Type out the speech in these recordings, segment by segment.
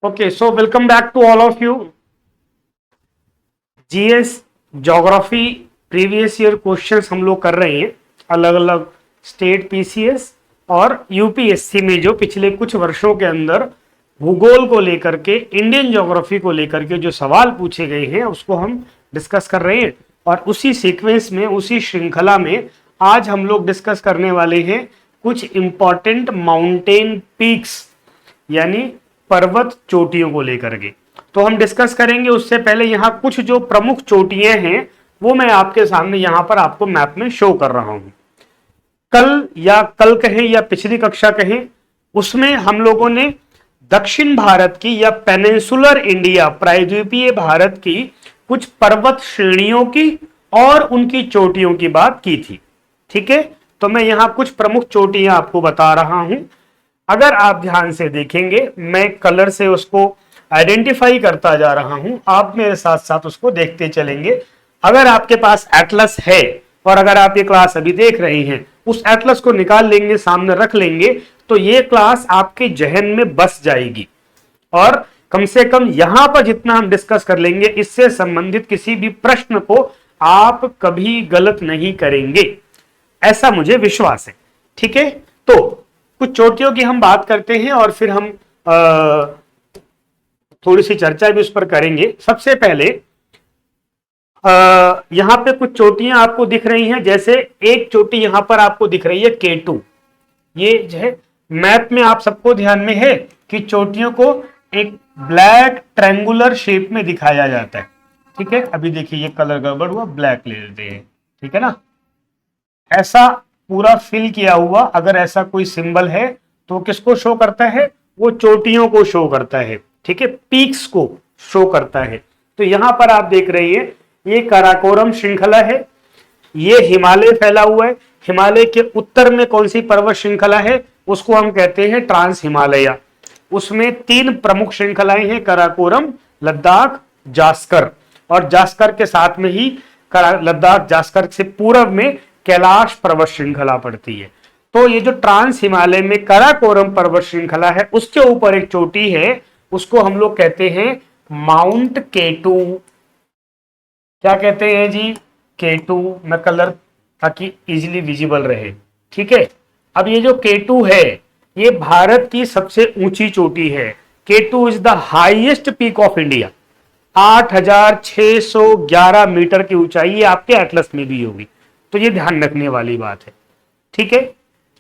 Okay, so welcome back to all of you. GS geography previous year questions हम लोग कर रहे हैं अलग अलग स्टेट पीसीएस और यूपीएससी में जो पिछले कुछ वर्षों के अंदर भूगोल को लेकर के इंडियन ज्योग्राफी को लेकर के जो सवाल पूछे गए हैं उसको हम डिस्कस कर रहे हैं। और उसी सीक्वेंस में उसी श्रृंखला में आज हम लोग डिस्कस करने वाले हैं कुछ इंपॉर्टेंट माउंटेन पीक्स यानी पर्वत चोटियों को लेकर के। तो हम डिस्कस करेंगे। उससे पहले यहाँ कुछ जो प्रमुख चोटियां हैं वो मैं आपके सामने यहाँ पर आपको मैप में शो कर रहा हूं। कल कहें या पिछली कक्षा कहें उसमें हम लोगों ने दक्षिण भारत की या पेनिनसुलर इंडिया प्रायद्वीपीय भारत की कुछ पर्वत श्रेणियों की और उनकी चोटियों की बात की थी। ठीक है, तो मैं यहाँ कुछ प्रमुख चोटियां आपको बता रहा हूं। अगर आप ध्यान से देखेंगे मैं कलर से उसको आइडेंटिफाई करता जा रहा हूं, आप मेरे साथ साथ उसको देखते चलेंगे। अगर आपके पास एटलस है और अगर आप ये क्लास अभी देख रहे हैं उस एटलस को निकाल लेंगे, सामने रख लेंगे, तो ये क्लास आपके जहन में बस जाएगी और कम से कम यहां पर जितना हम डिस्कस कर लेंगे इससे संबंधित किसी भी प्रश्न को आप कभी गलत नहीं करेंगे, ऐसा मुझे विश्वास है। ठीक है, तो कुछ चोटियों की हम बात करते हैं और फिर हम थोड़ी सी चर्चा भी उस पर करेंगे। सबसे पहले यहां पे कुछ चोटियां आपको दिख रही हैं। जैसे एक चोटी यहां पर आपको दिख रही है K2। ये जो है मैप में आप सबको ध्यान में है कि चोटियों को एक ब्लैक ट्रायंगुलर शेप में दिखाया जाता है। ठीक है, अभी देखिए ये कलर गड़बड़ हुआ, ब्लैक ले लेते हैं। ठीक है ना, ऐसा पूरा फिल किया हुआ अगर ऐसा कोई सिंबल है तो किसको शो करता है? वो चोटियों को शो करता है। ठीक है, पीक्स को शो करता है। तो यहां पर आप देख रहे हैं ये काराकोरम श्रृंखला है, ये हिमालय फैला हुआ है। हिमालय के उत्तर में कौन सी पर्वत श्रृंखला है? उसको हम कहते हैं ट्रांस हिमालय। उसमें तीन प्रमुख श्रृंखलाएं हैं, काराकोरम, लद्दाख, जास्कर। और जास्कर के साथ में ही लद्दाख जास्कर से पूर्व में कैलाश पर्वत श्रृंखला पड़ती है। तो ये जो ट्रांस हिमालय में काराकोरम पर्वत श्रृंखला है उसके ऊपर एक चोटी है, उसको हम लोग कहते हैं माउंट K2। क्या कहते हैं जी? K2 में कलर ताकि इजीली विजिबल रहे। ठीक है, अब ये जो K2 है ये भारत की सबसे ऊंची चोटी है। K2 is the highest peak of India. 8611 meter की ऊंचाई, ये आपके एटलस में भी होगी, तो ये ध्यान रखने वाली बात है। ठीक है,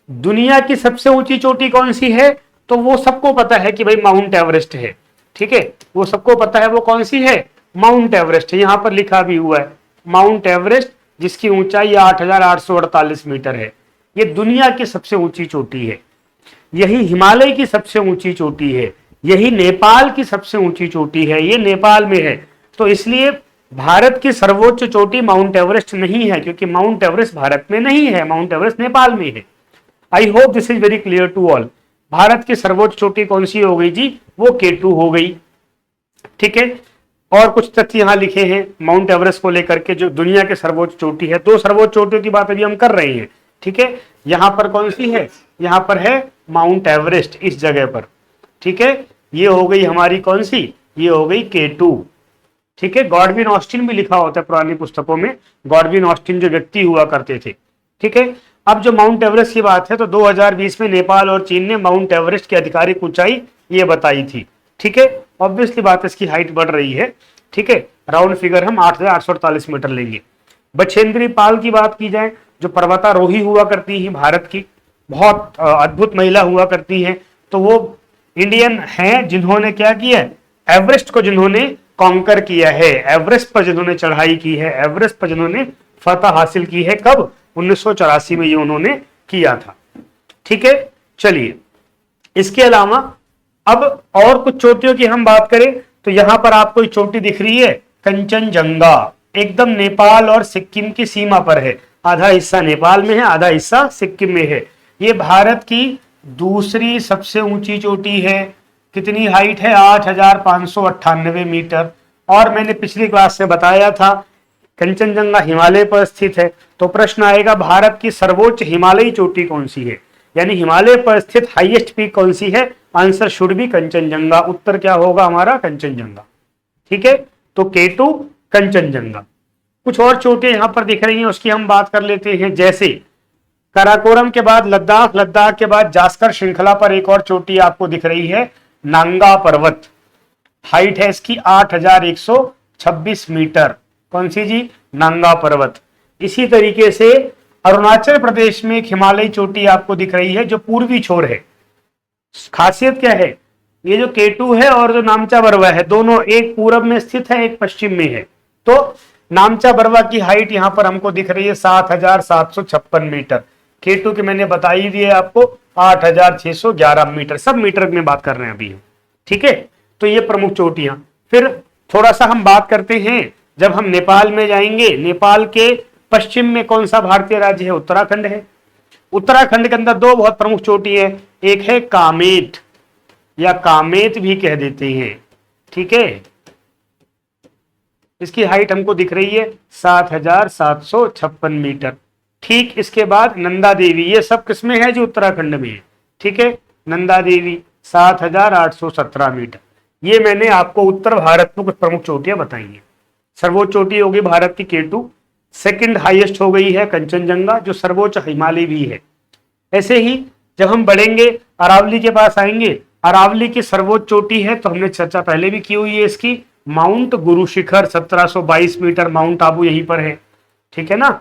दुनिया की सबसे ऊंची चोटी कौन सी है? तो वो सबको पता है कि भाई माउंट एवरेस्ट है। ठीक है, वो सबको पता है वो कौन सी है? माउंट एवरेस्ट है। यहां पर लिखा भी हुआ है माउंट एवरेस्ट, जिसकी ऊंचाई 8848 मीटर है। ये दुनिया की सबसे ऊंची चोटी है। यही हिमालय की सबसे ऊंची चोटी है। यही नेपाल की सबसे ऊंची चोटी है, ये नेपाल में है। तो इसलिए भारत की सर्वोच्च चोटी माउंट एवरेस्ट नहीं है, क्योंकि माउंट एवरेस्ट भारत में नहीं है, माउंट एवरेस्ट नेपाल में है। I hope this is very clear to all. Bharat की सर्वोच्च चोटी कौन सी हो गई जी? वो K2 हो गई। ठीक है, और कुछ तथ्य यहां लिखे हैं माउंट एवरेस्ट को लेकर के, जो दुनिया के सर्वोच्च चोटी है। दो सर्वोच्च चोटियों की बात अभी हम कर रहे हैं। ठीक है, यहां पर कौन सी है? यहां पर है माउंट एवरेस्ट, इस जगह पर। ठीक है, ये हो गई हमारी कौन सी? ये हो गई K2। ठीक है, गॉडविन ऑस्टिन भी लिखा होता है पुरानी पुस्तकों में, गॉडविन ऑस्टिन जो व्यक्ति हुआ करते थे। ठीक है, अब जो माउंट एवरेस्ट की बात है तो 2020 में नेपाल और चीन ने माउंट एवरेस्ट की आधिकारिक ऊंचाई ये बताई थी। ठीक है, ऑब्वियसली बात है इसकी हाइट बढ़ रही है। ठीक है, राउंड फिगर हम 8848 मीटर लेंगे। बछेंद्री पाल की बात की जाए, जो पर्वतारोही हुआ करती है भारत की, बहुत अद्भुत महिला हुआ करती है, तो वो इंडियन हैं जिन्होंने क्या किया? एवरेस्ट को जिन्होंने कॉन्कर किया है, एवरेस्ट पर जिन्होंने चढ़ाई की है, एवरेस्ट पर जिन्होंने फतह हासिल की है। कब? 1984 में ये उन्होंने किया था। ठीक है, चलिए इसके अलावा अब और कुछ चोटियों की हम बात करें तो यहां पर आपको एक चोटी दिख रही है, कंचनजंगा, एकदम नेपाल और सिक्किम की सीमा पर है। आधा हिस्सा नेपाल में है, आधा हिस्सा सिक्किम में है। ये भारत की दूसरी सबसे ऊंची चोटी है। कितनी हाइट है? 8598 मीटर। और मैंने पिछली क्लास में बताया था कंचनजंगा हिमालय पर स्थित है। तो प्रश्न आएगा भारत की सर्वोच्च हिमालयी चोटी कौन सी है, यानी हिमालय पर स्थित हाईएस्ट पीक कौन सी है? Answer should be Kanchenjunga. उत्तर क्या होगा हमारा? कंचनजंगा। ठीक है, तो K2 कंचनजंगा। कुछ और चोटियां यहां पर दिख रही हैं, उसकी हम बात कर लेते हैं। जैसे काराकोरम के बाद लद्दाख, लद्दाख के बाद जास्कर श्रृंखला पर एक और चोटी आपको दिख रही है, नांगा पर्वत। हाइट है इसकी 8126 मीटर। कौन सी जी? नांगा पर्वत। इसी तरीके से अरुणाचल प्रदेश में एक हिमालयी चोटी आपको दिख रही है जो पूर्वी छोर है। खासियत क्या है? ये जो K2 है और जो नामचा बरवा है, दोनों एक पूरब में स्थित है, एक पश्चिम में है। तो नामचा बरवा की हाइट यहां पर हमको दिख रही है 7756 मीटर। K2 की मैंने बता ही दी है आपको 8611 मीटर। सब मीटर में बात कर रहे हैं अभी। ठीक है, तो ये प्रमुख चोटियां। फिर थोड़ा सा हम बात करते हैं, जब हम नेपाल में जाएंगे, नेपाल के पश्चिम में कौन सा भारतीय राज्य है? उत्तराखंड है। उत्तराखंड के अंदर दो बहुत प्रमुख चोटी है, एक है कामेट या कामेत भी कह देते हैं। ठीक है, इसकी हाइट हमको दिख रही है 7756 मीटर। ठीक, इसके बाद नंदा देवी, ये सब किसमें है? जो उत्तराखंड में है। ठीक है, नंदा देवी 7817 मीटर। ये मैंने आपको उत्तर भारत में कुछ प्रमुख चोटियां बताई हैं। सर्वोच्च चोटी होगी भारत की K2, सेकंड हाईएस्ट हो गई है कंचनजंगा, जो सर्वोच्च हिमालय भी है। ऐसे ही जब हम बढ़ेंगे, अरावली के पास आएंगे, अरावली की सर्वोच्च चोटी है, तो हमने चर्चा पहले भी की हुई है इसकी, mount Guru Shikhar 1722 metre, mount Abu यहीं पर है। ठीक है ना।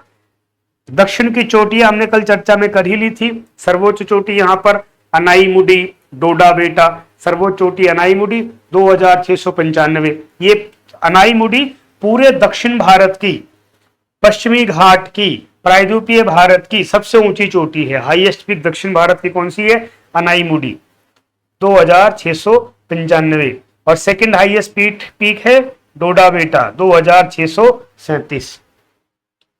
दक्षिण की चोटियां हमने कल चर्चा में कर ही ली थी। सर्वोच्च चोटी यहां पर अनाईमुडी, डोडा बेटा। सर्वोच्च चोटी अनाईमुडी 2695। ये अनाईमुडी पूरे दक्षिण भारत की, पश्चिमी घाट की, प्रायद्वीपीय भारत की सबसे ऊंची चोटी है। हाईएस्ट पीक दक्षिण भारत की कौन सी है? अनाईमुडी 2695। और सेकंड हाईएस्ट पीक है डोडा बेटा 2637।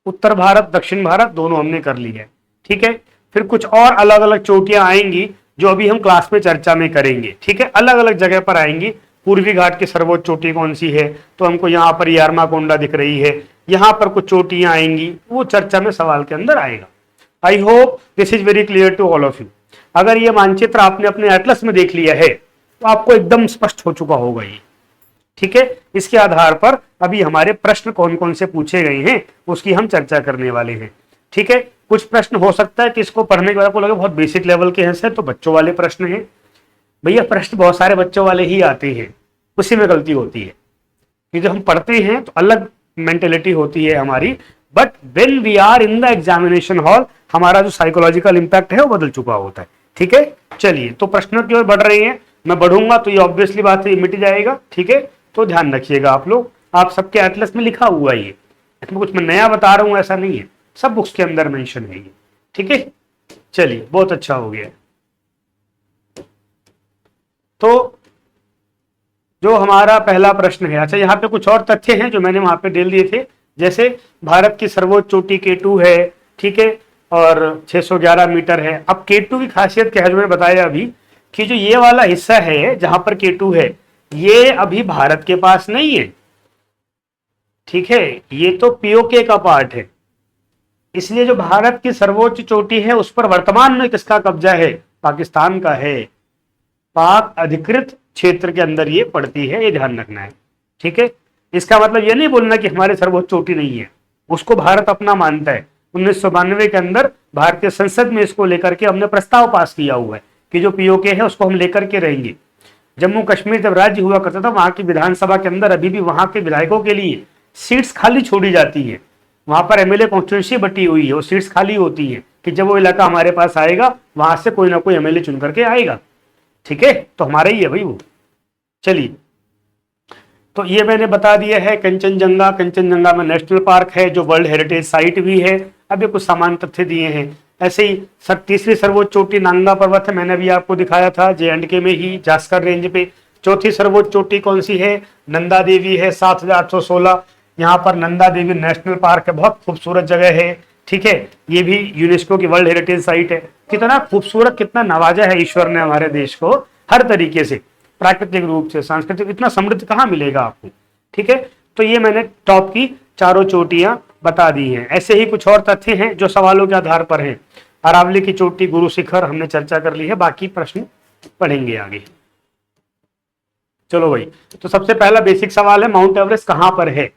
उत्तर भारत, दक्षिण भारत दोनों हमने कर ली है। ठीक है, फिर कुछ और अलग अलग चोटियां आएंगी जो अभी हम क्लास में चर्चा में करेंगे। ठीक है, अलग अलग जगह पर आएंगी। पूर्वी घाट की सर्वोच्च चोटी कौन सी है? तो हमको यहाँ पर यारमाकोंडा दिख रही है। यहाँ पर कुछ चोटियां आएंगी, वो चर्चा में सवाल के अंदर आएगा। I hope this is very clear to all of you. अगर ये मानचित्र आपने अपने एटलस में देख लिया है तो आपको एकदम स्पष्ट हो चुका होगा ये। ठीक है, इसके आधार पर अभी हमारे प्रश्न कौन कौन से पूछे गए हैं उसकी हम चर्चा करने वाले हैं। ठीक है, कुछ प्रश्न हो सकता है कि इसको पढ़ने के बाद आपको लगे बहुत बेसिक लेवल के हैं सर, तो बच्चों वाले प्रश्न हैं। भैया प्रश्न बहुत सारे बच्चों वाले ही आते हैं, उसी में गलती होती है कि जब हम पढ़ते हैं तो अलग मेंटेलिटी होती है हमारी, but when we are in the examination hall हमारा जो साइकोलॉजिकल इंपैक्ट है वो बदल चुका होता है। ठीक है, चलिए तो प्रश्नों की ओर बढ़ रहे हैं। मैं बढ़ूंगा तो ये ऑब्वियसली बात है, मिट जाएगा। ठीक है, तो ध्यान रखिएगा आप लोग, आप सबके एटलस में लिखा हुआ है ये, इसमें कुछ मैं नया बता रहा हूं ऐसा नहीं है, सब बुक्स के अंदर मेंशन है ये। ठीक है, चलिए बहुत अच्छा हो गया। तो जो हमारा पहला प्रश्न है, अच्छा यहाँ पे कुछ और तथ्य हैं जो मैंने वहां पे डाल दिए थे। जैसे भारत की सर्वोच्च चोटी K2 है। ठीक है, और 611 मीटर है। अब K2 की खासियत क्या है जो मैंने बताया अभी, कि जो ये वाला हिस्सा है जहां पर K2 है ये अभी भारत के पास नहीं है। ठीक है, ये तो POK का पार्ट है, इसलिए जो भारत की सर्वोच्च चोटी है उस पर वर्तमान में किसका कब्जा है? पाकिस्तान का है। पाक अधिकृत क्षेत्र के अंदर ये पड़ती है, ये ध्यान रखना है। ठीक है, इसका मतलब ये नहीं बोलना कि हमारे सर्वोच्च चोटी नहीं है, उसको भारत अपना मानता है। 1992 के अंदर भारतीय संसद में इसको लेकर के हमने प्रस्ताव पास किया हुआ है कि जो POK है उसको हम लेकर के रहेंगे। जम्मू कश्मीर जब राज्य हुआ करता था, वहां की विधानसभा के अंदर अभी भी वहां के विधायकों के लिए सीट्स खाली छोड़ी जाती है। वहां पर MLA कॉन्स्टिट्यूंसी बटी हुई है, वो सीट्स खाली होती है कि जब वो इलाका हमारे पास आएगा वहां से कोई ना कोई MLA चुन करके आएगा। ठीक है, तो हमारा ही है भाई वो। चलिए, तो ये मैंने बता दिया है कंचनजंगा। कंचनजंगा में नेशनल पार्क है जो वर्ल्ड हेरिटेज साइट भी है। अब ये कुछ सामान्य तथ्य दिए हैं। ऐसे ही तीसरी सर्वोच्च चोटी नांगा पर्वत है, मैंने अभी आपको दिखाया था, JNK में ही जास्कर रेंज पे। चौथी सर्वोच्च चोटी कौन सी है? नंदा देवी है 7816। यहाँ पर नंदा देवी नेशनल पार्क है, बहुत खूबसूरत जगह है। ठीक है, ये भी यूनेस्को की वर्ल्ड हेरिटेज साइट है। कितना खूबसूरत, कितना नवाजा है ईश्वर ने हमारे देश को हर तरीके से, प्राकृतिक रूप से, सांस्कृतिक, इतना समृद्ध कहाँ मिलेगा आपको। ठीक है, तो ये मैंने टॉप की चारों चोटियां बता दी हैं। ऐसे ही कुछ और तथ्य हैं जो सवालों के आधार पर हैं। अरावली की चोटी गुरु शिखर हमने चर्चा कर ली है, बाकी प्रश्न पढ़ेंगे आगे। चलो भाई, तो सबसे पहला बेसिक सवाल है माउंट एवरेस्ट कहां पर है।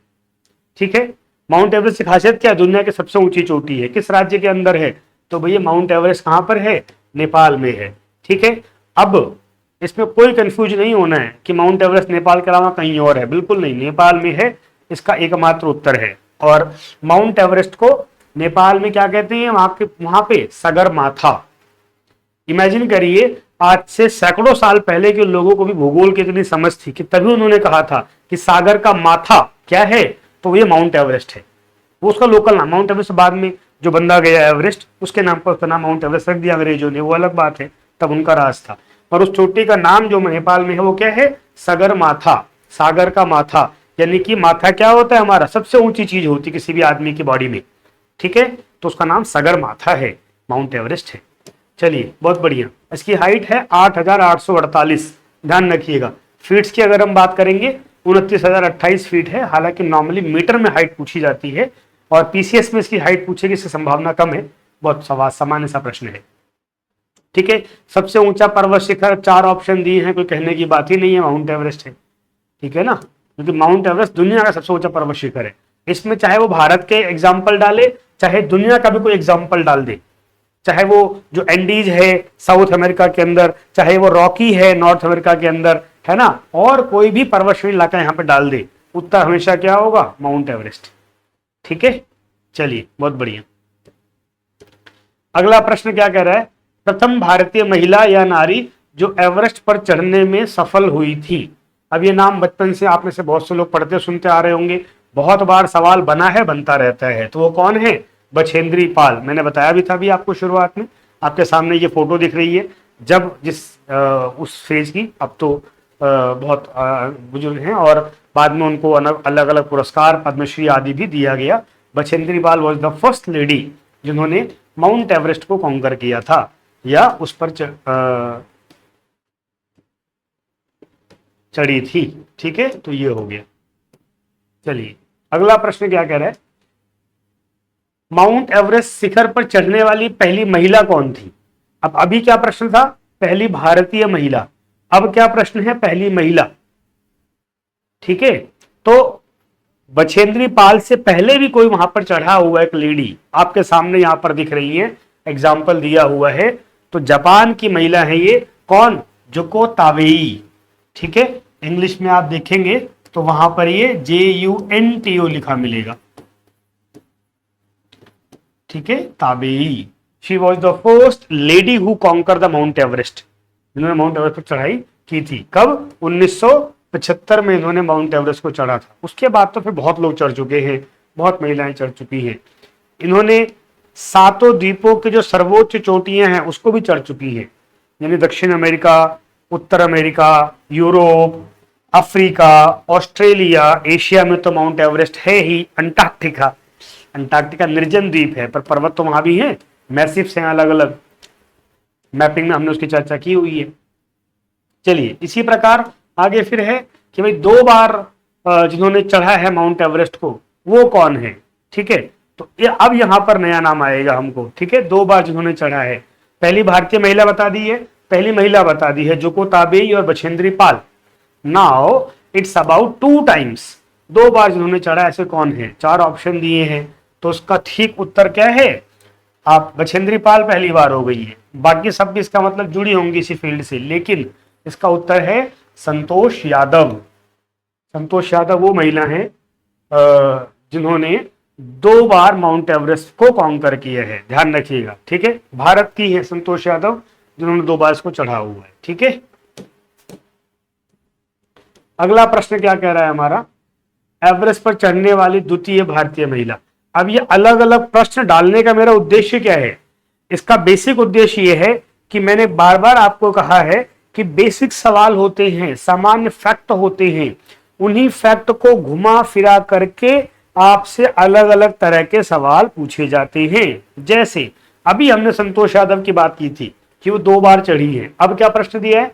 ठीक है, माउंट एवरेस्ट की खासियत क्या है, दुनिया की सबसे ऊंची चोटी है, किस राज्य के अंदर है, तो भैया माउंट एवरेस्ट कहां पर है, नेपाल में है। ठीक है, अब इसमें कोई कंफ्यूज नहीं होना है कि माउंट एवरेस्ट नेपाल के अलावा कहीं और है, बिल्कुल नहीं, नेपाल में है, इसका एकमात्र उत्तर है। और माउंट एवरेस्ट को नेपाल में क्या कहते हैं, वहां पे सगरमाथा। इमेजिन करिए, आज से सैकड़ों साल पहले के लोगों को भी भूगोल की इतनी समझ थी कि तभी उन्होंने कहा था कि सागर का माथा क्या है, तो ये माउंट एवरेस्ट है। वो उसका लोकल नाम माउंट एवरेस्ट, बाद में जो बंदा गया एवरेस्ट उसके नाम पर उसका नाम माउंट एवरेस्ट रख दिया अंग्रेजों ने, वो अलग बात है, तब उनका राज था। पर उस चोटी का नाम जो नेपाल में है वो क्या है, सगरमाथा, सागर का माथा। यानी कि माथा क्या होता है, हमारा सबसे ऊंची चीज होती है किसी भी आदमी की बॉडी में। ठीक है, तो उसका नाम सगरमाथा है, माउंट एवरेस्ट है। चलिए बहुत बढ़िया, इसकी हाइट है 8,848, ध्यान रखिएगा। फीट्स की अगर हम बात करेंगे 29,028 फीट है, हालांकि नॉर्मली मीटर में हाइट पूछी जाती है और पीसीएस में इसकी हाइट पूछेगी, इसकी संभावना कम है, बहुत सामान्य सा प्रश्न है। ठीक है, सबसे ऊंचा पर्वत शिखर 4 ऑप्शन दिए हैं, कोई कहने की बात ही नहीं है, माउंट एवरेस्ट है। ठीक है ना, क्योंकि माउंट एवरेस्ट दुनिया का सबसे ऊंचा पर्वत शिखर है। इसमें चाहे वो भारत के एग्जाम्पल डाले, चाहे दुनिया का भी कोई एग्जाम्पल डाल दे, चाहे वो जो एंडीज है साउथ अमेरिका के अंदर, चाहे वो रॉकी है नॉर्थ अमेरिका के अंदर, है ना, और कोई भी पर्वतश्रेणी इलाका यहाँ पे डाल दे, उत्तर हमेशा क्या होगा, माउंट एवरेस्ट। ठीक है, चलिए बहुत बढ़िया। अगला प्रश्न क्या कह रहा है, प्रथम भारतीय महिला या नारी जो एवरेस्ट पर चढ़ने में सफल हुई थी। अब ये नाम बचपन से आप में से बहुत से लोग पढ़ते सुनते आ रहे होंगे, बहुत बार सवाल बना है, बनता रहता है, तो वो कौन है, बछेंद्री पाल। मैंने बताया भी था अभी आपको शुरुआत में, आपके सामने ये फोटो दिख रही है जब उस फेज की, अब तो बहुत बुजुर्ग हैं और बाद में उनको अलग अलग पुरस्कार पद्मश्री आदि भी दिया गया। Bachendri Pal was the first lady जिन्होंने माउंट एवरेस्ट को कॉन्कर किया था या उस पर चढ़ी थी। ठीक है, तो ये हो गया। चलिए अगला प्रश्न क्या कह रहा है, माउंट एवरेस्ट शिखर पर चढ़ने वाली पहली महिला कौन थी। अब अभी क्या प्रश्न था, पहली भारतीय महिला, अब क्या प्रश्न है, पहली महिला। ठीक है, तो बछेंद्री पाल से पहले भी कोई वहां पर चढ़ा हुआ एक लेडी आपके सामने यहां पर दिख रही है, एग्जाम्पल दिया हुआ है, तो जापान की महिला है ये, कौन, जुको ताबेई। ठीक है, इंग्लिश में आप देखेंगे तो वहां पर ये JUNTO लिखा मिलेगा। ठीक है, Tabei, she was the first lady who conquer the mount Everest, जिन्होंने माउंट एवरेस्ट पर चढ़ाई की थी। कब, 1975 में इन्होंने माउंट एवरेस्ट को चढ़ा था। उसके बाद तो फिर बहुत लोग चढ़ चुके हैं, बहुत महिलाएं चढ़ चुकी हैं। इन्होंने 7 द्वीपों की जो सर्वोच्च चोटियां हैं उसको भी चढ़ चुकी हैं, यानी दक्षिण अमेरिका, उत्तर America, Europe, Africa, Australia, Asia में तो माउंट एवरेस्ट है ही, अंटार्कटिका, अंटार्कटिका निर्जन द्वीप है पर पर्वत तो वहां भी है, मैसिव्स हैं अलग अलग, मैपिंग में हमने उसकी चर्चा की हुई है। चलिए इसी प्रकार आगे फिर है कि भाई 2 बार जिन्होंने चढ़ा है माउंट एवरेस्ट को वो कौन है। ठीक है, तो अब यहां पर नया नाम आएगा हमको। ठीक है, 2 बार जिन्होंने चढ़ा है, पहली भारतीय महिला बता दी है, पहली महिला बता दी है जुको ताबेई और Bachendri Pal. Now it's about 2 times, 2 बार जिन्होंने चढ़ा ऐसे कौन है, 4 ऑप्शन दिए हैं, तो उसका ठीक उत्तर क्या है, आप बछेंद्री पाल पहली बार हो गई है, बाकी सब भी इसका मतलब जुड़ी होंगी इसी फील्ड से, लेकिन इसका उत्तर है संतोष यादव। संतोष यादव वो महिला है जिन्होंने 2 बार माउंट एवरेस्ट को कॉन्कर किया है, ध्यान रखिएगा। ठीक है, भारत की है संतोष यादव जिन्होंने 2 बार इसको चढ़ा हुआ है। ठीक है, अगला प्रश्न क्या कह रहा है हमारा, एवरेस्ट पर चढ़ने वाली द्वितीय भारतीय महिला। अब ये अलग अलग प्रश्न डालने का मेरा उद्देश्य क्या है, इसका बेसिक उद्देश्य ये है कि मैंने बार बार आपको कहा है कि बेसिक सवाल होते हैं, सामान्य फैक्ट होते हैं, उन्हीं फैक्ट को घुमा फिरा करके आपसे अलग अलग तरह के सवाल पूछे जाते हैं। जैसे अभी हमने संतोष यादव की बात की थी कि वो 2 बार चढ़ी है, अब क्या प्रश्न दिया है,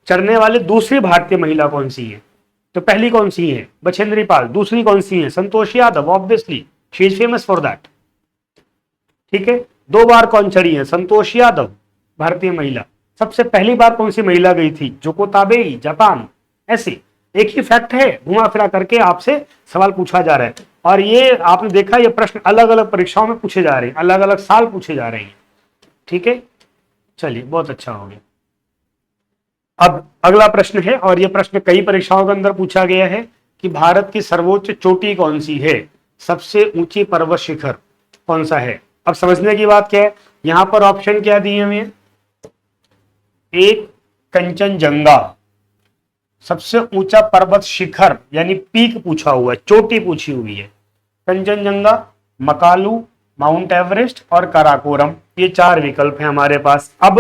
चढ़ने वाले दूसरी भारतीय महिला कौन सी है, तो पहली कौन सी है, बछेंद्री पाल, दूसरी कौन सी है, Santosh Yadav, obviously she is famous for that. ठीक है, 2 बार कौन चढ़ी है, संतोष यादव भारतीय महिला, सबसे पहली बार कौन सी महिला गई थी? जोको ताबेई, जापान। ऐसे एक ही फैक्ट है, घुमा फिरा करके आपसे सवाल पूछा जा रहा है। और ये आपने देखा, ये प्रश्न अलग अलग परीक्षाओं में पूछे जा रहे हैं, अलग अलग साल पूछे जा रहे हैं। ठीक है, चलिए बहुत अच्छा हो गया। अब अगला प्रश्न है, और यह प्रश्न कई परीक्षाओं के अंदर पूछा गया है कि भारत की सर्वोच्च चोटी कौन सी है? सबसे ऊंची पर्वत शिखर कौन सा है? अब समझने की बात क्या है, यहां पर ऑप्शन क्या दिए हुए हैं? एक कंचनजंगा, सबसे ऊंचा पर्वत शिखर यानी पीक पूछा हुआ है, चोटी पूछी हुई है। कंचनजंगा, मकालू, माउंट एवरेस्ट और काराकोरम, ये चार विकल्प हैं हमारे पास। अब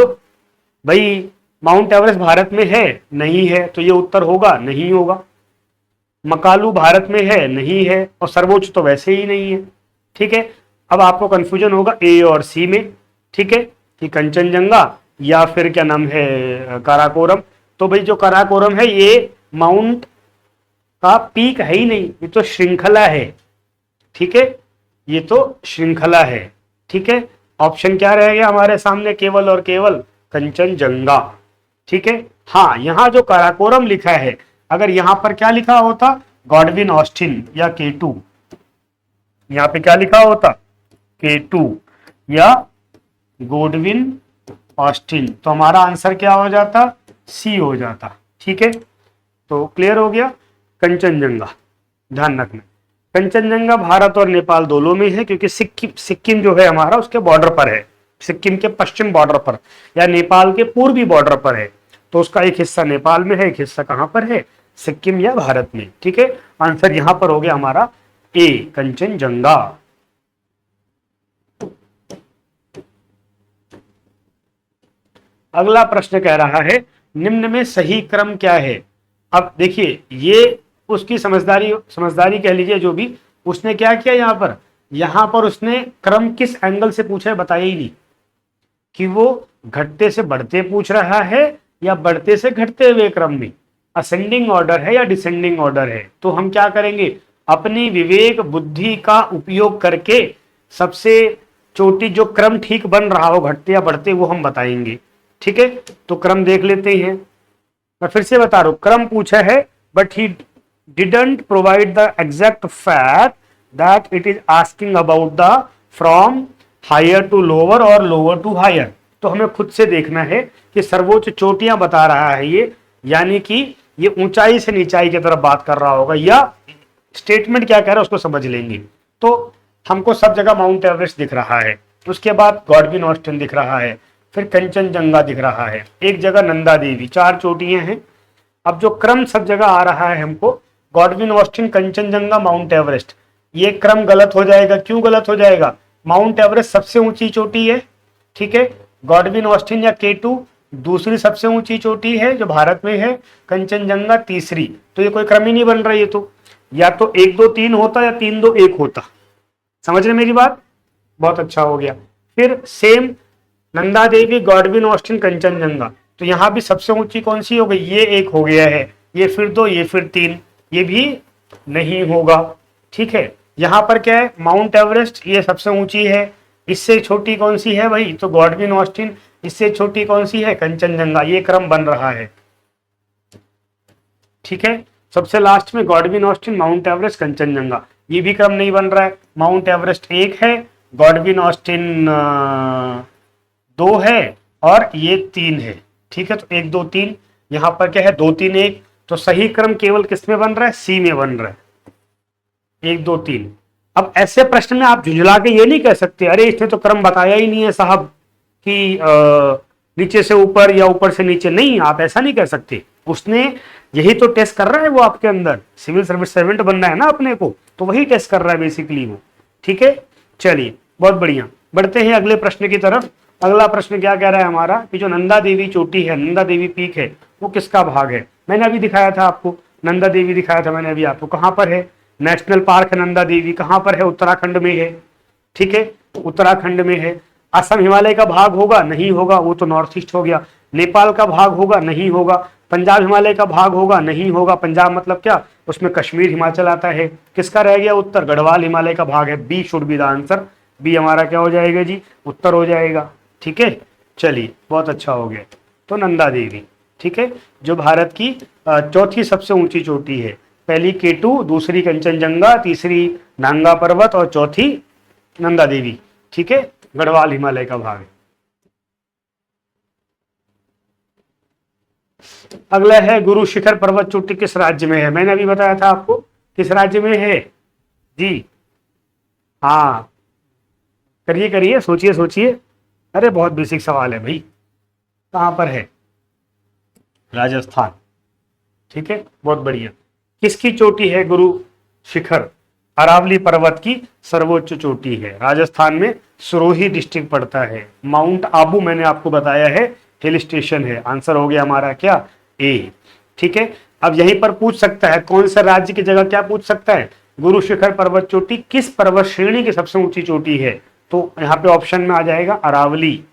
भाई माउंट एवरेस्ट भारत में है? नहीं है, तो ये उत्तर होगा नहीं होगा। मकालू भारत में है? नहीं है, और सर्वोच्च तो वैसे ही नहीं है। ठीक है, अब आपको कंफ्यूजन होगा ए और सी में। ठीक है, कि कंचनजंगा या फिर क्या नाम है काराकोरम। तो भाई जो काराकोरम है ये माउंट का पीक है ही नहीं, ये तो श्रृंखला है। ठीक है, ये तो श्रृंखला है। ठीक है, ऑप्शन क्या रहेगा हमारे सामने? केवल और केवल कंचनजंगा। ठीक है, हाँ यहां जो काराकोरम लिखा है, अगर यहां पर क्या लिखा होता? गॉडविन ऑस्टिन या K2, यहां पे क्या लिखा होता? K2 या गॉडविन ऑस्टिन, तो हमारा आंसर क्या हो जाता? सी हो जाता। ठीक है, तो क्लियर हो गया। कंचनजंगा ध्यान रखना, कंचनजंगा भारत और नेपाल दोनों में है, क्योंकि सिक्किम जो है हमारा उसके बॉर्डर पर है, सिक्किम के पश्चिम बॉर्डर पर या नेपाल के पूर्वी बॉर्डर पर है। तो उसका एक हिस्सा नेपाल में है, एक हिस्सा कहां पर है? सिक्किम या भारत में। ठीक है, आंसर यहां पर हो गया हमारा ए, कंचनजंगा। अगला प्रश्न कह रहा है निम्न में सही क्रम क्या है? अब देखिए, ये उसकी समझदारी कह लीजिए जो भी, उसने क्या किया यहां पर उसने क्रम किस एंगल से पूछा है बताया ही नहीं, कि वो घटते से बढ़ते पूछ रहा है या बढ़ते से घटते हुए क्रम में, असेंडिंग ऑर्डर है या डिसेंडिंग ऑर्डर है। तो हम क्या करेंगे, अपनी विवेक बुद्धि का उपयोग करके सबसे चोटी जो क्रम ठीक बन रहा हो घटते या बढ़ते, वो हम बताएंगे। ठीक है, तो क्रम देख लेते हैं। मैं फिर से बता रहा हूं, क्रम पूछा है but he didn't provide the exact fact that it is asking about the from higher to lower और लोअर टू हायर। तो हमें खुद से देखना है कि सर्वोच्च चोटियां बता रहा है ये, यानी कि ये ऊंचाई से नीचाई की तरफ बात कर रहा होगा, या स्टेटमेंट क्या कह रहा है उसको समझ लेंगे। तो हमको सब जगह माउंट एवरेस्ट दिख रहा है, उसके बाद गॉडविन ऑस्टिन दिख रहा है, फिर कंचनजंगा दिख रहा है, एक जगह नंदा देवी, चार चोटियां हैं। अब जो क्रम सब जगह आ रहा है हमको, Godwin Austen, Kanchenjunga, mount Everest, ये क्रम गलत हो जाएगा। क्यों गलत हो जाएगा? माउंट एवरेस्ट सबसे ऊंची चोटी है, ठीक है, गॉडविन ऑस्टिन या K2 दूसरी सबसे ऊंची चोटी है जो भारत में है, कंचनजंगा तीसरी। तो ये कोई क्रम ही नहीं बन रहा, ये तो या तो 1 2 3 होता या 3 2 1 होता। समझ रहे मेरी बात? बहुत अच्छा हो गया। फिर same Nanda Devi, Godwin Austen, Kanchenjunga, तो यहां भी सबसे ऊंची कौन सी हो गई? ये एक हो गया है, ये फिर 2, ये फिर 3, ये भी नहीं होगा। ठीक है, यहां पर क्या है? माउंट एवरेस्ट ये सबसे ऊंची है, इससे छोटी कौन सी है भाई? तो गॉडविन ऑस्टिन, इससे छोटी कौन सी है? कंचनजंगा। ये क्रम बन रहा है। ठीक है, सबसे लास्ट में Godwin Austen, mount Everest, Kanchenjunga, ये भी क्रम नहीं बन रहा है। माउंट एवरेस्ट 1 है, गॉडविन ऑस्टिन 2 है और ये 3 है। ठीक है, तो 1 2 3, यहां पर क्या है? 2 3 1। तो सही क्रम केवल किस में बन रहा है? सी में बन रहा है, 1 2 3। अब ऐसे प्रश्न में आप झुंझला के ये नहीं कह सकते अरे इसने तो क्रम बताया ही नहीं है साहब, कि नीचे से ऊपर या ऊपर से नीचे। नहीं, आप ऐसा नहीं कह सकते। उसने यही तो टेस्ट कर रहा है, वो आपके अंदर सिविल सर्विस सर्वेंट बनना है ना अपने को, तो वही टेस्ट कर रहा है बेसिकली वो। ठीक है, चलिए बहुत बढ़िया, बढ़ते हैं अगले प्रश्न की तरफ। अगला प्रश्न क्या कह रहा है हमारा, कि जो नंदा देवी चोटी है, नंदा देवी पीक है, वो किसका भाग है? मैंने अभी दिखाया था आपको, नंदा देवी दिखाया था मैंने अभी आपको। कहां पर है? नेशनल पार्क है नंदा देवी, कहां पर है? उत्तराखंड में है। ठीक है, उत्तराखंड में है। असम हिमालय का भाग होगा? नहीं होगा, वो तो नॉर्थ ईस्ट हो गया। नेपाल का भाग होगा? नहीं होगा। पंजाब हिमालय का भाग होगा? नहीं होगा। पंजाब मतलब क्या? उसमें कश्मीर हिमाचल आता है। किसका रह गया उत्तर? गढ़वाल हिमालय का भाग है। B should be the answer. B हमारा क्या हो जाएगा जी? उत्तर हो जाएगा। ठीक है, चलिए बहुत अच्छा हो गया। तो नंदा देवी। ठीक है, जो भारत की चौथी सबसे ऊंची चोटी है। पहली केटू, दूसरी कंचनजंगा, तीसरी नांगा पर्वत और चौथी नंदा देवी। ठीक है, गढ़वाल हिमालय का भाग है। अगला है गुरु शिखर पर्वत चोटी किस राज्य में है? मैंने अभी बताया था आपको किस राज्य में है जी। हाँ, करिए करिए, सोचिए सोचिए। अरे बहुत बेसिक सवाल है भाई। कहां पर है? राजस्थान। ठीक है, बहुत बढ़िया। किसकी चोटी है गुरु शिखर? अरावली पर्वत की सर्वोच्च चोटी है। राजस्थान में सिरोही डिस्ट्रिक्ट पड़ता है। माउंट आबू मैंने आपको बताया है हिल स्टेशन है। आंसर हो गया हमारा क्या? ए। ठीक है, अब यहीं पर पूछ सकता है कौन सा राज्य की जगह क्या पूछ सकता है? गुरु शिखर पर्वत चोटी किस पर्वत श्रेणी की सबसे ऊंची चोटी है? तो यहाँ पे ऑप्शन में आ जाएगा अरावली।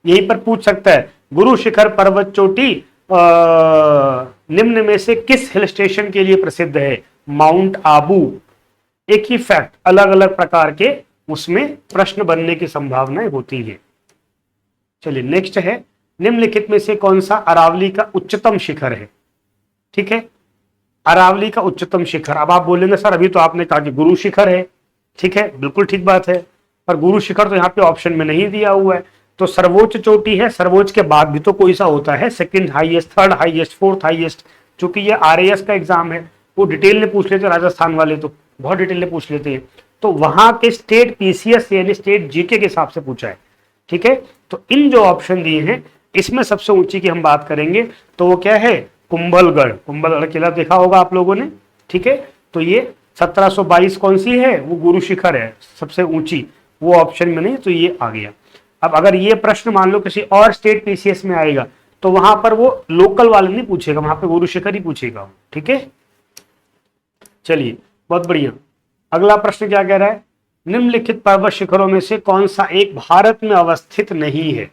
यहीं पर पूछ सकता है गुरु शिखर पर्वत चोटी निम्न में से किस हिल स्टेशन के लिए प्रसिद्ध है? माउंट आबू। एक ही फैक्ट, अलग अलग प्रकार के उसमें प्रश्न बनने की संभावनाएं होती है। चलिए नेक्स्ट है, निम्नलिखित में से कौन सा अरावली का उच्चतम शिखर है? ठीक है, अरावली का उच्चतम शिखर। अब आप बोलेंगे सर अभी तो आपने कहा कि गुरु शिखर है। ठीक है, बिल्कुल ठीक बात है, पर गुरु शिखर तो यहाँ पे ऑप्शन में नहीं दिया हुआ है। तो सर्वोच्च चोटी है, सर्वोच्च के बाद भी तो कोई सा होता है, second highest, third highest, fourth highest. चूंकि ये आरएएस का एग्जाम है, वो डिटेल में पूछ लेते राजस्थान वाले, तो बहुत डिटेल में पूछ लेते हैं। तो वहां के स्टेट पीसीएस यानी स्टेट जीके के हिसाब से पूछा है। ठीक है, तो इन जो ऑप्शन दिए हैं इसमें सबसे ऊंची की हम बात करेंगे तो वो क्या है? कुंभलगढ़। कुंभलगढ़ किला देखा होगा आप लोगों ने। ठीक है, तो ये 1722 कौन सी है? वो गुरु शिखर है सबसे ऊंची, वो ऑप्शन में नहीं, तो ये आ गया। अब अगर ये प्रश्न मान लो किसी और स्टेट पीसीएस में आएगा तो वहां पर वो लोकल वाले नहीं पूछेगा, वहां पे गुरु शिखर ही पूछेगा। ठीक है, चलिए बहुत बढ़िया। अगला प्रश्न क्या कह रहा है? निम्नलिखित पर्वत शिखरों में से कौन सा एक भारत में अवस्थित नहीं है?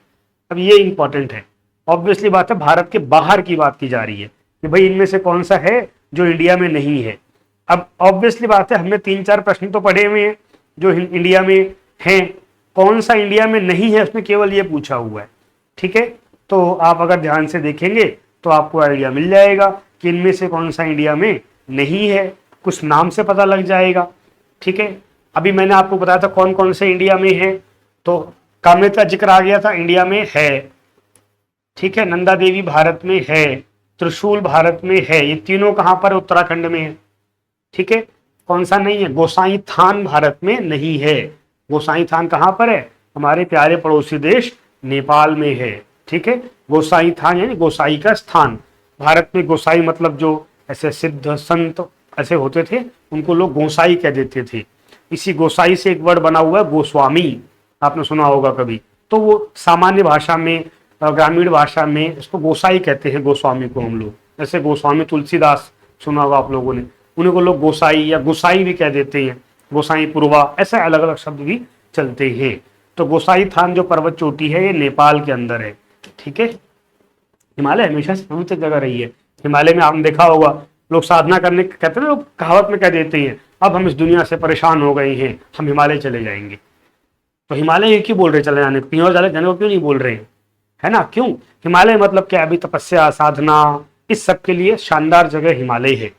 अब ये इंपॉर्टेंट है। ऑब्वियसली बात है, भारत के बाहर की बात की जा रही है कि भाई इनमें से कौन सा है जो इंडिया में नहीं है। अब ऑब्वियसली बात है, हमने 3-4 प्रश्न तो पढ़े हुए हैं जो इंडिया में हैं। कौन सा इंडिया में नहीं है उसमें केवल ये पूछा हुआ है। ठीक है, तो आप अगर ध्यान से देखेंगे तो आपको आइडिया मिल जाएगा कि इनमें से कौन सा इंडिया में नहीं है, कुछ नाम से पता लग जाएगा। ठीक है, अभी मैंने आपको बताया था कौन कौन से इंडिया में है, तो कामेत का जिक्र आ गया था, इंडिया में है। ठीक है, नंदा देवी भारत में है, त्रिशूल भारत में है। ये तीनों कहां पर? उत्तराखंड में है। ठीक है, कौन सा नहीं है? गोसाई थान भारत में नहीं है। गोसाई थान कहां पर है? हमारे प्यारे पड़ोसी देश नेपाल में है। ठीक है, गोसाई थान यानी गोसाई का स्थान। भारत में गोसाई मतलब जो ऐसे सिद्ध संत ऐसे होते थे उनको लोग गोसाई कह देते थे। इसी गोसाई से एक वर्ड बना हुआ है गोस्वामी, आपने सुना होगा कभी। तो वो सामान्य भाषा में, ग्रामीण भाषा में इसको गोसाई कहते हैं, गोस्वामी को हम लोग। जैसे गोस्वामी तुलसीदास सुना होगा आप लोगों ने, उन्हीं को लोग गोसाई या गोसाई भी कह देते हैं, गोसाई पुरवा, ऐसे अलग अलग शब्द भी चलते हैं। तो गोसाई थान जो पर्वत चोटी है ये नेपाल के अंदर है। ठीक है, हिमालय हमेशा से पवित्र जगह रही है। हिमालय में आपने देखा होगा लोग साधना करने कहते हैं, लोग कहावत में कह देते हैं अब हम इस दुनिया से परेशान हो गए हैं, हम हिमालय चले जाएंगे। तो हिमालय ये क्यों बोल रहे चले जाने, कहीं और जाने को क्यों नहीं बोल रहे हैं? है ना, क्यों? हिमालय मतलब क्या? अभी तपस्या, साधना, इस सब के लिए शानदार जगह हिमालय है।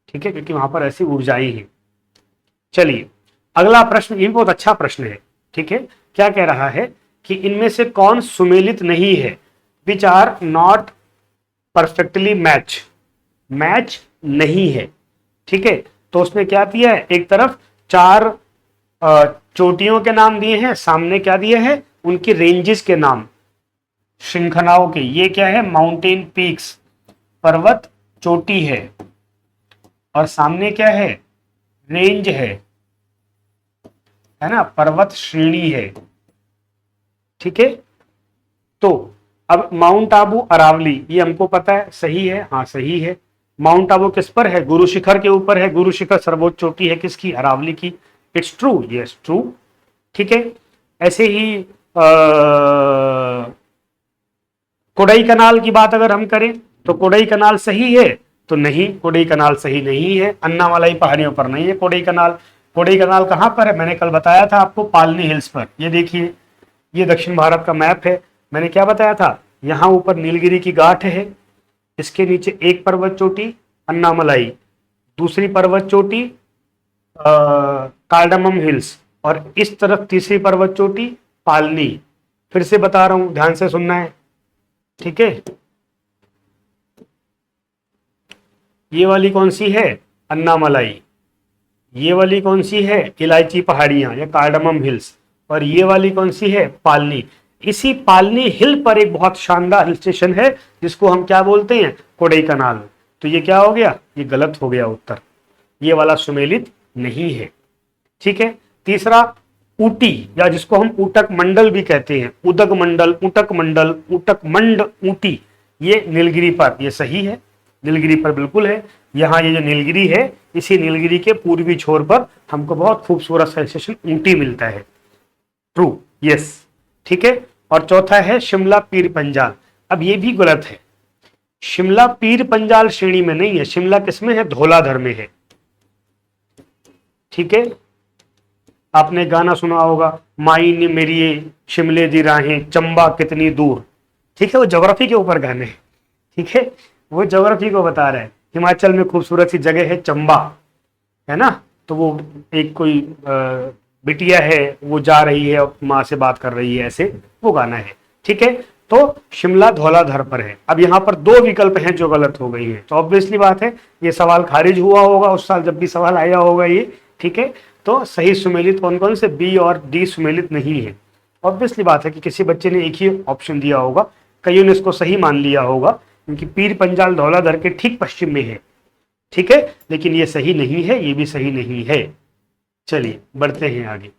ठीक है, क्योंकि वहां पर ऐसी ऊर्जाएं हैं। चलिए अगला प्रश्न, ये बहुत अच्छा प्रश्न है। ठीक है, क्या कह रहा है कि इनमें से कौन सुमेलित नहीं है? Which are not perfectly match, match नहीं है। ठीक है, तो उसने क्या दिया है? एक तरफ 4 चोटियों के नाम दिए हैं, सामने क्या दिए हैं? उनकी रेंजेस के नाम, श्रृंखलाओं के। ये क्या है? माउंटेन पीक्स, पर्वत चोटी है। और सामने क्या है? रेंज है ना, पर्वत श्रेणी है। ठीक है, तो अब माउंट आबू, अरावली, ये हमको पता है, सही है, हाँ सही है। माउंट आबू किस पर है? गुरु शिखर के ऊपर है। गुरु शिखर सर्वोच्च चोटी है किसकी? अरावली की। It's true, yes true. ठीक है, ऐसे ही कोडई कनाल की बात अगर हम करें तो कोडई कनाल सही है तो नहीं, कोडई कनाल सही नहीं है। अन्नामलाई पहाड़ियों पर नहीं है कोडई कनाल। कोडई कनाल कहां पर है? मैंने कल बताया था आपको, पालनी हिल्स पर। ये देखिए, ये दक्षिण भारत का मैप है। मैंने क्या बताया था? यहाँ ऊपर नीलगिरी की घाट है, इसके नीचे एक पर्वत चोटी अन्नामलाई, दूसरी पर्वत चोटी कार्डमम हिल्स, और इस तरफ तीसरी पर्वत चोटी पालनी। फिर से बता रहा हूं, ध्यान से सुनना है, ठीक है। ये वाली कौन सी है, अन्नामलाई, ये वाली कौन सी है, इलायची पहाड़ियां या कार्डमम हिल्स, और ये वाली कौन सी है, पालनी। इसी पालनी हिल पर एक बहुत शानदार हिल स्टेशन है जिसको हम क्या बोलते हैं, कोडाईकनाल। तो ये क्या हो गया, ये गलत हो गया उत्तर, ये वाला सुमेलित नहीं है, ठीक है। तीसरा ऊटी, या जिसको हम ऊटक मंडल भी कहते हैं, उदक मंडल, ऊटक मंडल, ऊटक मंड, ऊटी, ये नीलगिरी पर, ये सही है, नीलगिरी पर बिल्कुल है। यहाँ ये जो नीलगिरी है, इसी नीलगिरी के पूर्वी छोर पर हमको बहुत खूबसूरत हिल स्टेशन ऊटी मिलता है, ट्रू, यस, ठीक है। और चौथा है शिमला पीर पंजाल। अब ये भी गलत है, शिमला पीर पंजाल श्रेणी में नहीं है, शिमला किसमें है, धौलाधर में है, ठीक है। आपने गाना सुना होगा, माई ने मेरी शिमले दी राहें चंबा कितनी दूर, ठीक है, वो ज्योग्राफी के ऊपर गाने हैं, ठीक है, वो ज्योग्राफी को बता रहा है। हिमाचल में खूबसूरत सी जगह है चंबा, है ना, तो वो एक कोई बिटिया है, वो जा रही है और माँ से बात कर रही है, ऐसे वो गाना है, ठीक है। तो शिमला धौलाधर पर है। अब यहाँ पर दो विकल्प हैं जो गलत हो गई हैं, तो ऑब्वियसली बात है ये सवाल खारिज हुआ होगा उस साल जब भी सवाल आया होगा ये, ठीक है। तो सही सुमेलित कौन कौन से, बी और डी सुमेलित नहीं है। ऑब्वियसली बात है कि किसी बच्चे ने एक ही ऑप्शन दिया होगा, कईयों ने इसको सही मान लिया होगा, क्योंकि पीर पंजाल धौलाधर के ठीक पश्चिम में है, ठीक है, लेकिन ये सही नहीं है, ये भी सही नहीं है। चलिए बढ़ते हैं आगे।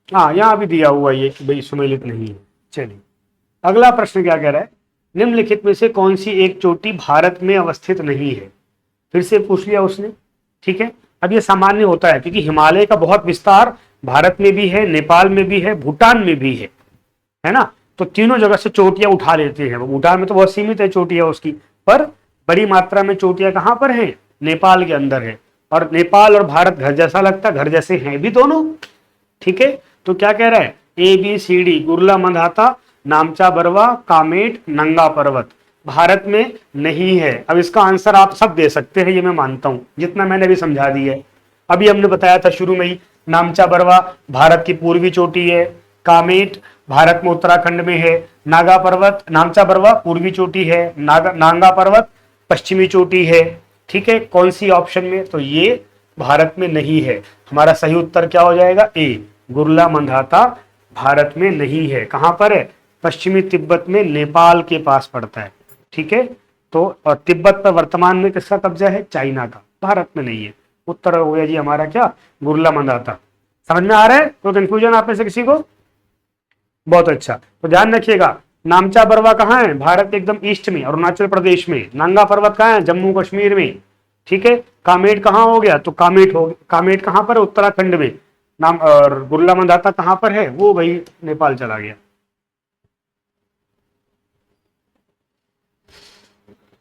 हाँ, यहां भी दिया हुआ ये कि भाई सुमेलित नहीं है। चलिए अगला प्रश्न क्या कह रहा है, निम्नलिखित में से कौन सी एक चोटी भारत में अवस्थित नहीं है। फिर से पूछ लिया उसने, ठीक है। अब ये सामान्य होता है क्योंकि हिमालय का बहुत विस्तार भारत में भी है, नेपाल में भी है, भूटान में भी है ना, तो तीनों जगह से चोटियां उठा लेते हैं। भूटान में तो बहुत सीमित है चोटियां उसकी, पर बड़ी मात्रा में चोटियां कहां पर है, नेपाल के अंदर है, और नेपाल और भारत घर जैसा लगता है, घर जैसे हैं भी दोनों, ठीक है। तो क्या कह रहा है, A B C D, Gurla Mandhata, Namcha Barwa, Kamet, Nanga Parbat Bharat में नहीं है। अब इसका आंसर आप सब दे सकते हैं, ये मैं मानता हूं, जितना मैंने अभी समझा दिया है। अभी हमने बताया था शुरू में ही, नामचा बरवा भारत की पूर्वी चोटी है, कामेट भारत में उत्तराखंड में है, नागा पर्वत, नामचा बरवा पूर्वी चोटी है, नांगा पर्वत पश्चिमी चोटी है, ठीक है। कौन सी ऑप्शन में, तो ये भारत में नहीं है। हमारा सही उत्तर क्या हो जाएगा, ए, गुरला मंदाता भारत में नहीं है। कहां पर है, पश्चिमी तिब्बत में, नेपाल के पास पड़ता है, ठीक है। तो और तिब्बत पर वर्तमान में किसका कब्जा है, चाइना का, भारत में नहीं है। उत्तर हो गया जी हमारा क्या, गुरला मंदाता। समझ में आ रहा है, तो कंफ्यूजन आप में से किसी को, बहुत अच्छा। तो ध्यान रखिएगा, नामचा बरवा कहाँ है, भारत एकदम ईस्ट में, अरुणाचल प्रदेश में। नांगा पर्वत कहाँ है, जम्मू कश्मीर में, ठीक है। कामेट कहाँ हो गया, तो कामेट हो, कामेट कहाँ पर है, उत्तराखंड में। नाम और गुरला मंदाता कहाँ पर है, वो भाई नेपाल चला गया।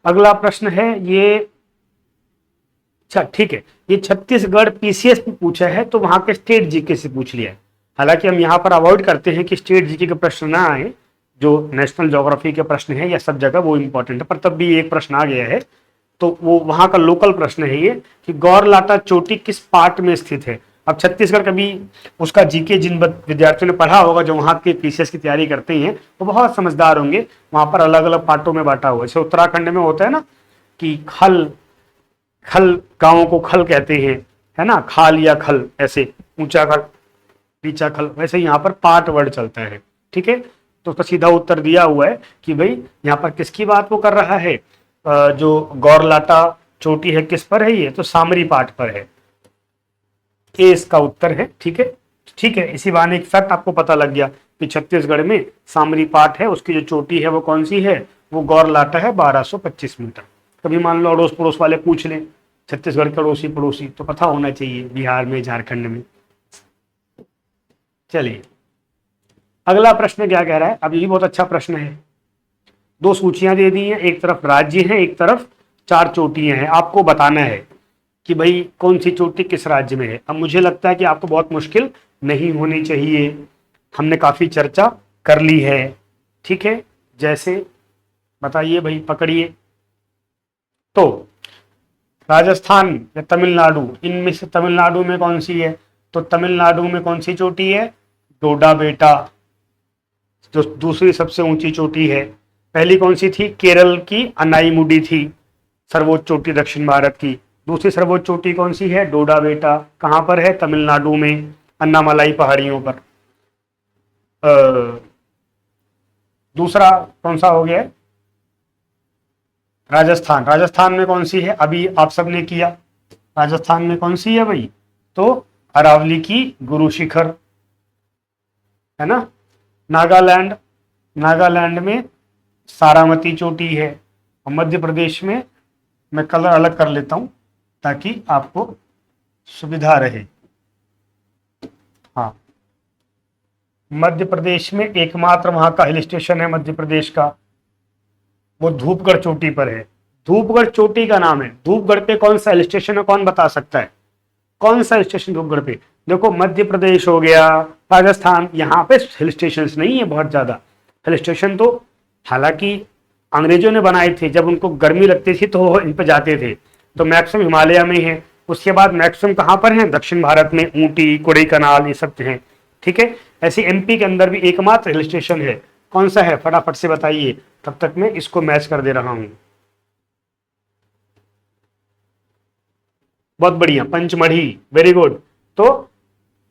अगला प्रश्न है ये, अच्छा ठीक है, ये छत्तीसगढ़ पीसीएस में पूछा है, तो वहां के स्टेट जीके से पूछ लिया है। हालांकि हम यहाँ पर अवॉइड करते हैं कि स्टेट जीके के प्रश्न ना आए, जो नेशनल ज्योग्राफी के प्रश्न है या सब जगह वो इंपॉर्टेंट है, पर तब भी एक प्रश्न आ गया है, तो वो वहां का लोकल प्रश्न है ये कि गौरलाटा चोटी किस पार्ट में स्थित है। अब छत्तीसगढ़ कभी उसका जीके जिन विद्यार्थियों ने पढ़ा होगा, जो वहां के पीसीएस की तैयारी करते हैं, वो बहुत समझदार होंगे। वहां पर अलग अलग पार्टों में बांटा हुआ है। जैसे उत्तराखंड में होता है ना कि खल, खल गांवों को खल कहते हैं, है ना, खाल या खल, ऐसे ऊंचा खल नीचा खल, वैसे यहाँ पर पार्ट वर्ड चलता है, ठीक है। तो उसका सीधा उत्तर दिया हुआ है कि भाई यहाँ पर किसकी बात वो कर रहा है, जो गौरलाटा चोटी है किस पर है, ये तो सामरी पार्ट पर है, ये इसका उत्तर है, ठीक है। ठीक है, इसी बहाने एक फैक्ट आपको पता लग गया कि छत्तीसगढ़ में सामरी पार्ट है, उसकी जो चोटी है वो कौन सी है, वो गौरलाटा है 1225 मीटर। कभी मान लो अड़ोस पड़ोस वाले पूछ लें, छत्तीसगढ़ के अड़ोसी पड़ोसी, तो पता होना चाहिए, बिहार में, झारखंड में। चलिए अगला प्रश्न क्या कह रहा है, अब ये भी बहुत अच्छा प्रश्न है। दो सूचियां दे दी हैं, एक तरफ राज्य है, एक तरफ 4 चोटियां हैं, आपको बताना है कि भाई कौन सी चोटी किस राज्य में है। अब मुझे लगता है कि आपको बहुत मुश्किल नहीं होनी चाहिए, हमने काफी चर्चा कर ली है, ठीक है, जैसे बताइए भाई, पकड़िए। तो राजस्थान या तमिलनाडु, इनमें से तमिलनाडु में कौन सी है? तो तमिलनाडु में कौन सी चोटी है? डोडा बेटा, जो दूसरी सबसे ऊंची चोटी है। पहली कौन सी थी? केरल की अनाईमुडी थी, सर्वोच्च चोटी दक्षिण भारत की। दूसरी सर्वोच्च चोटी कौन सी है? डोडा बेटा। कहां पर है? तमिलनाडु में, अन्नामलाई पहाड़ियों पर। दूसरा कौन सा हो गया? राजस्थान। राजस्थान में कौन सी है? अभी आप सबने किया। राजस्थान में कौन सी है भाई? तो अरावली की गुरु शिखर, है ना। नागालैंड, नागालैंड में सारामती चोटी है। और मध्य प्रदेश में, मैं कलर अलग कर लेता हूं ताकि आपको सुविधा रहे। हाँ, मध्य प्रदेश में एकमात्र वहां का हिल स्टेशन है मध्य प्रदेश का, वो धूपगढ़ चोटी पर है। धूपगढ़ चोटी का नाम है। धूपगढ़ पे कौन सा हिल स्टेशन है, कौन बता सकता है? कौन सा हिल स्टेशन धूपगढ़ पे? देखो, मध्य प्रदेश हो गया, राजस्थान, यहाँ पे हिल स्टेशन नहीं है बहुत ज्यादा। हिल स्टेशन तो हालांकि अंग्रेजों ने बनाए थे, जब उनको गर्मी लगती थी तो वो इन पे जाते थे। तो मैक्सिमम हिमालय में है। उसके बाद मैक्सिमम कहाँ पर है? दक्षिण भारत में, ऊटी, कोडाईकनाल, ये सब हैं। ठीक है, ऐसे एमपी के अंदर भी एकमात्र हिल स्टेशन है। कौन सा है? फटाफट से बताइए, तब तक मैं इसको मैच कर दे रहा हूं। बहुत बढ़िया, पंचमढ़ी, वेरी गुड। तो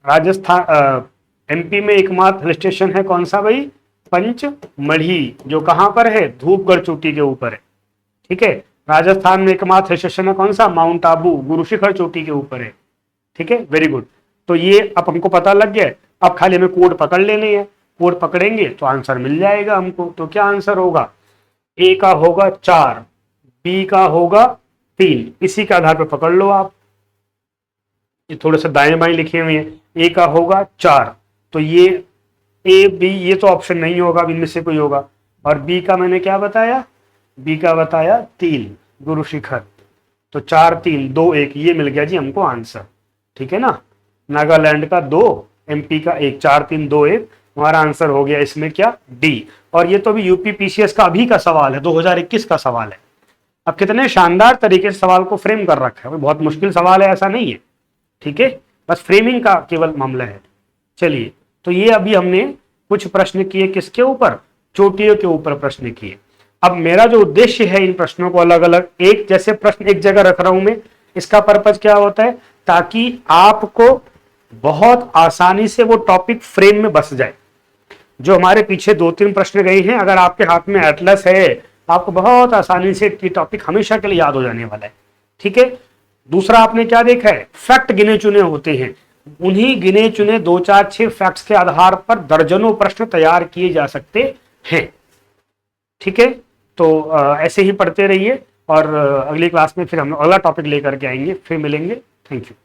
राजस्थान, एमपी में एकमात्र हिल स्टेशन है कौन सा भाई? पंचमढ़ी, जो कहां पर है? धूपगढ़ चोटी के ऊपर है। ठीक है, राजस्थान में एकमात्र हिल स्टेशन है कौन सा? माउंट आबू, गुरु शिखर चोटी के ऊपर है। ठीक है, वेरी गुड। तो ये अब हमको पता लग गया। अब खाली हमें कोड पकड़ लेने हैं। कोड पकड़ेंगे तो आंसर मिल जाएगा हमको। तो क्या आंसर होगा? ए का होगा 4, बी का होगा 3। इसी के आधार पर पकड़ लो आप। ये थोड़े से दाएं बाएं लिखे हुए हैं। ए का होगा 4, तो ये ए बी, ये तो ऑप्शन नहीं होगा, इनमें से कोई होगा। और बी का मैंने क्या बताया? बी का बताया 3, गुरु शिखर। तो 4 3 2 1, ये मिल गया जी हमको आंसर। ठीक है ना, नागालैंड का 2, एमपी का 1, 4 3 2 1 हमारा आंसर हो गया इसमें क्या? डी। और ये तो अभी यूपी पीसीएस का अभी का सवाल है, 2021 का सवाल है। अब कितने शानदार तरीके से सवाल को फ्रेम कर रखा है, बहुत मुश्किल सवाल है ऐसा नहीं है। ठीक है, बस फ्रेमिंग का केवल मामला है। चलिए, तो ये अभी हमने कुछ प्रश्न किए, किसके ऊपर? चोटियों के ऊपर प्रश्न किए। अब मेरा जो उद्देश्य है इन प्रश्नों को अलग अलग, एक जैसे प्रश्न एक जगह रख रहा हूं मैं, इसका पर्पज क्या होता है? ताकि आपको बहुत आसानी से वो टॉपिक फ्रेम में बस जाए। जो हमारे पीछे 2-3 प्रश्न गए हैं, अगर आपके हाथ में एटलस है, आपको बहुत आसानी से ये टॉपिक हमेशा के लिए याद हो जाने वाला है। ठीक है, दूसरा आपने क्या देखा है? फैक्ट गिने चुने होते हैं। उन्हीं गिने चुने 2 4 6 फैक्ट्स के आधार पर दर्जनों प्रश्न तैयार किए जा सकते हैं। ठीक है, तो ऐसे ही पढ़ते रहिए और अगली क्लास में फिर हम अगला टॉपिक लेकर के आएंगे, फिर मिलेंगे। Thank you.